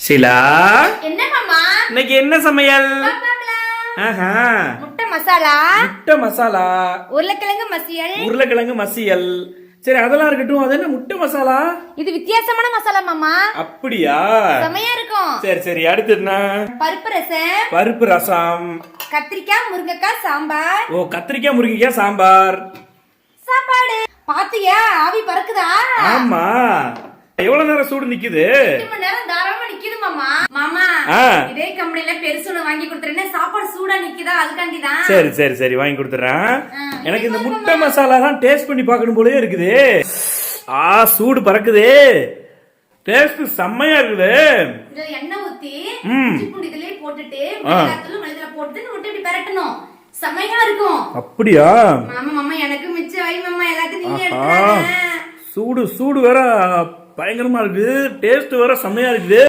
ஷீலா, என்ன மாமா? இன்னைக்கு என்ன சமையல்? ஆஹா, முட்டை மசாலா, முட்டை மசாலா, உருளைக்கிழங்கு மசியல். உருளைக்கிழங்கு மசியல். சரி, அதெல்லாம் இருக்கட்டும். அது என்ன முட்டை மசாலா? இது வித்தியாசமான மசாலா மாமா. அப்படியா? செமையா இருக்கும். சரி சரி, அடுத்து என்ன? பருப்பு ரசம், பருப்பு ரசம், கத்திரிக்காய் முருங்கைக்காய் சாம்பார். ஓ, கத்திரிக்காய் முருங்கைக்காய் சாம்பார். சாப்பாடு. பாத்தியா, ஆவி பறக்குதா? ஆமா. எவ்வளவு நேரம் சூடு நிக்குது? 8 மணி நேரம் தாராளமா நிக்குது மாமா. மாமா, இதே கம்பெனில பெருசுன்னு வாங்கி கொடுத்துறேன்னு சாப்பாடு சூடா நிக்குதா, அதுக்காண்டிதான். சரி சரி சரி, வாங்கி கொடுத்துறேன். எனக்கு இந்த முட்டை மசாலா தான் டேஸ்ட் பண்ணி பார்க்கணும் போலயே இருக்குது. சூடு பறக்குது. டேஸ்ட் செம்மையா இருக்குது. இந்த எண்ணெய் ஊத்தி இஞ்சி பூண்டு இதுலயே போட்டுட்டு மிளகாத்தூள் மல்லித்தூள் போட்டு முட்டை இப்படி பரட்டணும். செமையா இருக்கும். அப்படியா? மாமா மாமா எனக்கு மிச்சம் வை மாமா, எல்லாத்தையும் நீங்க எடுத்துறாங்க. சூடு சூடு வேற பயங்கரமா இருக்கு. டேஸ்ட் வேற செம்மையா இருக்குது.